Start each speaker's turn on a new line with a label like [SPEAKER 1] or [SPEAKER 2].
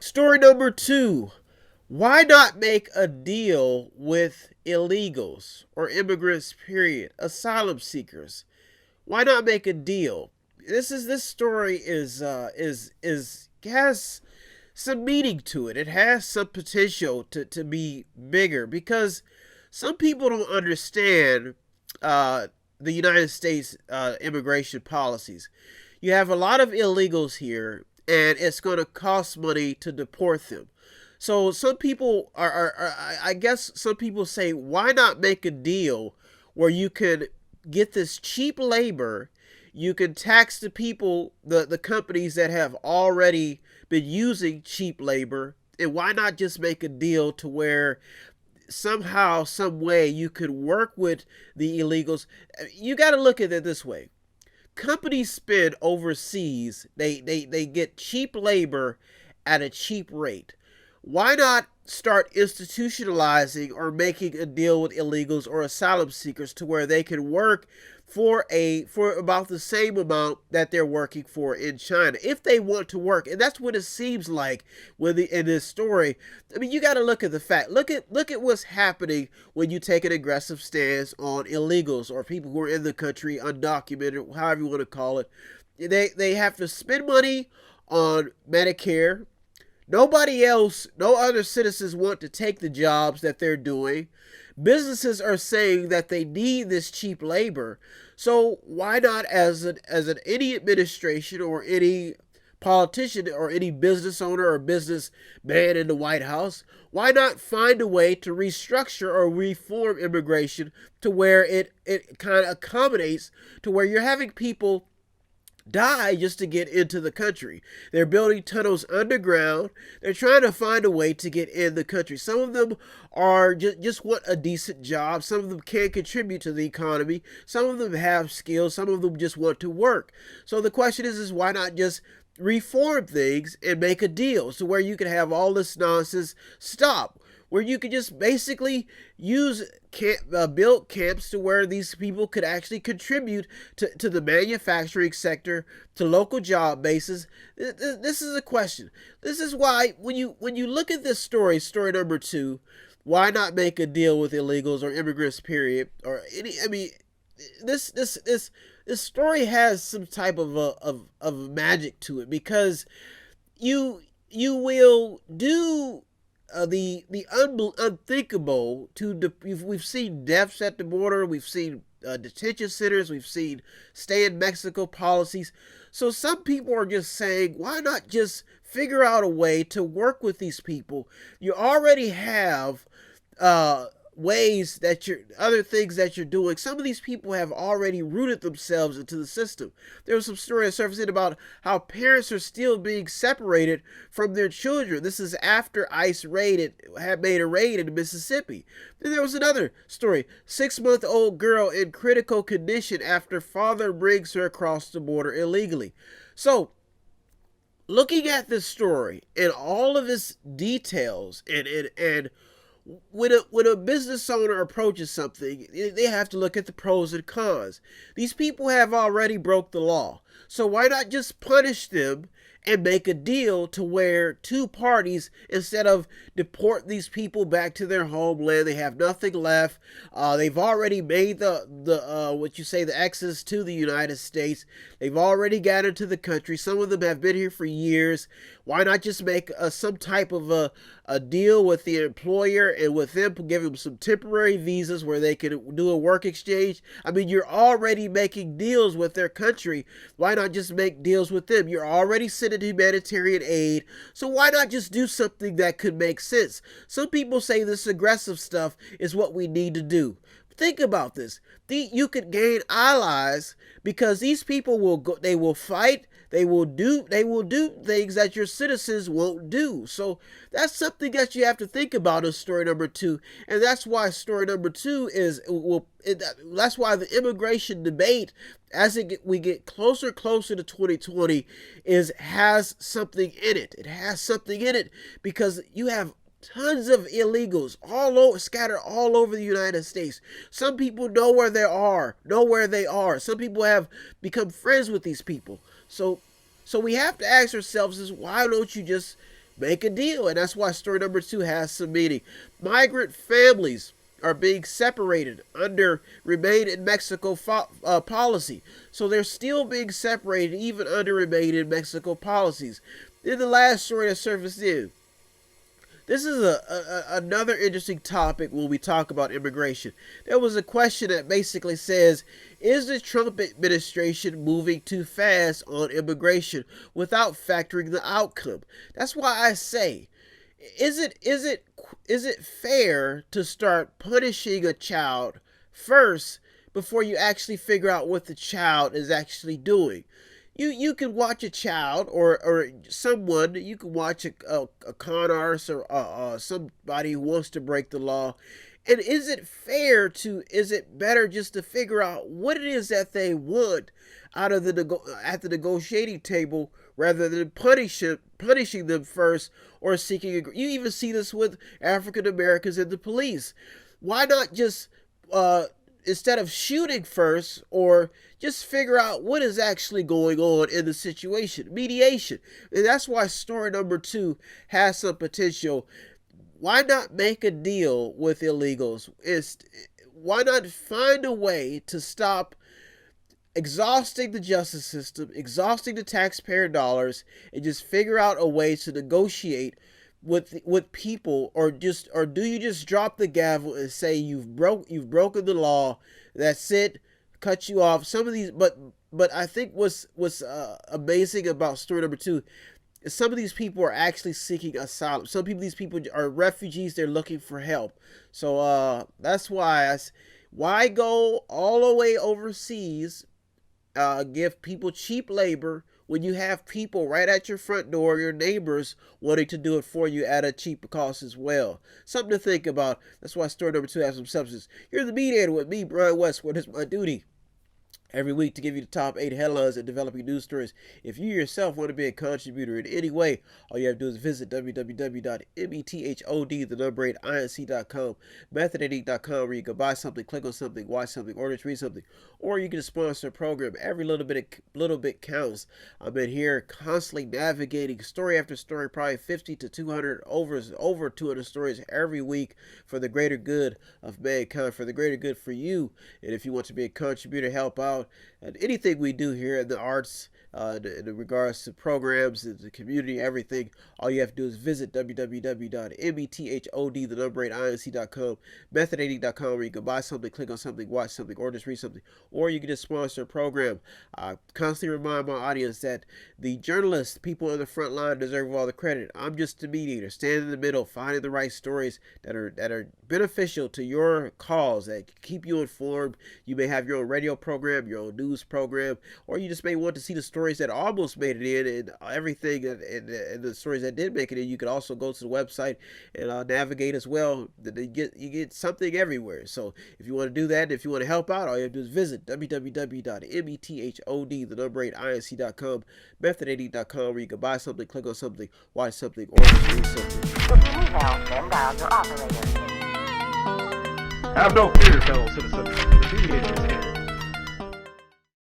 [SPEAKER 1] Story number 2. Why not make a deal with illegals or immigrants, period, asylum seekers? Why not make a deal? This story is has some meaning to it. It has some potential to be bigger because some people don't understand the United States immigration policies. You have a lot of illegals here, and it's going to cost money to deport them. So some people I guess some people say, why not make a deal where you can get this cheap labor, you can tax the people, the companies that have already been using cheap labor, and why not just make a deal to where somehow, some way you could work with the illegals? You got to look at it this way. Companies spend overseas, they get cheap labor at a cheap rate. Why not start institutionalizing or making a deal with illegals or asylum seekers to where they can work for about the same amount that they're working for in China if they want to work? And that's what it seems like in this story. I mean, you got to look at the fact. Look at what's happening when you take an aggressive stance on illegals or people who are in the country undocumented, however you want to call it. They have to spend money on Medicare. Nobody else, no other citizens want to take the jobs that they're doing. Businesses are saying that they need this cheap labor. So why not, as any administration or any politician or any business owner or businessman in the White House, why not find a way to restructure or reform immigration to where it kind of accommodates to where you're having people die just to get into the country. They're building tunnels underground. They're trying to find a way to get in the country. Some of them are just want a decent job. Some of them can contribute to the economy. Some of them have skills. Some of them just want to work. So the question is why not just reform things and make a deal so where you can have all this nonsense stop, where you could just basically build camps to where these people could actually contribute to the manufacturing sector, to local job bases. This is a question. This is why when you look at this story number 2, why not make a deal with illegals or immigrants, period, or any? I mean, this story has some type of magic to it because you will do the unthinkable. We've seen deaths at the border. We've seen detention centers. We've seen stay in Mexico policies. So some people are just saying, why not just figure out a way to work with these people? You already have ways that other things that you're doing. Some of these people have already rooted themselves into the system. There was some story surfacing about how parents are still being separated from their children. This is after ICE had made a raid in Mississippi. Then there was another story. 6-month-old girl in critical condition after father brings her across the border illegally. So looking at this story and all of its details and when a business owner approaches something, they have to look at the pros and cons. These people have already broke the law. So why not just punish them and make a deal to where two parties, instead of deport these people back to their homeland, they have nothing left. They've already made the exodus to the United States. They've already got into the country. Some of them have been here for years. Why not just make some type of a deal with the employer and with them, give them some temporary visas where they can do a work exchange? I mean, you're already making deals with their country. Why not just make deals with them? You're already sending humanitarian aid. So why not just do something that could make sense? Some people say this aggressive stuff is what we need to do. Think about this. You could gain allies because these people will go. They will fight. They will do things that your citizens won't do. So that's something that you have to think about in story number 2, and that's why story number 2 that's why the immigration debate, as we get closer to 2020, has something in it. It has something in it because you have tons of illegals scattered all over the United States. Some people know where they are. Some people have become friends with these people. So So we have to ask ourselves is why don't you just make a deal? And that's why story number 2 has some meaning. Migrant families are being separated under Remain in Mexico policy. So they're still being separated even under Remain in Mexico policies. In the last story that surfaced in, this is another interesting topic when we talk about immigration. There was a question that basically says, is the Trump administration moving too fast on immigration without factoring the outcome? That's why I say, is it fair to start punishing a child first before you actually figure out what the child is actually doing? You can watch a child or someone, you can watch a con artist or somebody who wants to break the law. And is it better just to figure out what it is that they want out of at the negotiating table rather than punishing them first or seeking you even see this with African Americans in the police. Why not just instead of shooting first, or just figure out what is actually going on in the situation? Mediation. And that's why story number 2 has some potential. Why not make a deal with illegals? Why not find a way to stop exhausting the justice system, exhausting the taxpayer dollars, and just figure out a way to negotiate with people? Or do you just drop the gavel and say you've broken the law, that's it, cut you off? Some of these, but I think what's amazing about story number 2 is some of these people are actually seeking asylum. These people are refugees, they're looking for help. So that's why go all the way overseas, give people cheap labor when you have people right at your front door, your neighbors, wanting to do it for you at a cheaper cost as well. Something to think about. That's why story number 2 has some substance. You're the Mediator with me, Brian West. What is my duty? Every week to give you the top 8 headlines and developing news stories. If you yourself want to be a contributor in any way, all you have to do is visit www.methodinc.com, methodinc.com, where you can buy something, click on something, watch something, or just read something, or you can sponsor a program. Every little bit counts. I've been here constantly navigating story after story, probably 50 to 200, over 200 stories every week for the greater good of mankind, for the greater good for you. And if you want to be a contributor, help out, and anything we do here in the arts, in regards to programs and the community, everything, all you have to do is visit www.methodinc.com, methodinc.com, where you can buy something, click on something, watch something, or just read something, or you can just sponsor a program. I constantly remind my audience that the journalists, people on the front line, deserve all the credit. I'm just the mediator, standing in the middle, finding the right stories that are beneficial to your cause, that keep you informed. You may have your own radio program, your own news program, or you just may want to see the stories that almost made it in, and everything, and the stories that did make it in. You can also go to the website and navigate as well. You get something everywhere. So if you want to do that, if you want to help out, all you have to do is visit www.methodinc.com, methodinc.com, where you can buy something, click on something, watch something, or just read something.
[SPEAKER 2] If you need help, then dial your operator.
[SPEAKER 3] Have no fear, fellow citizens. The Mediator is here.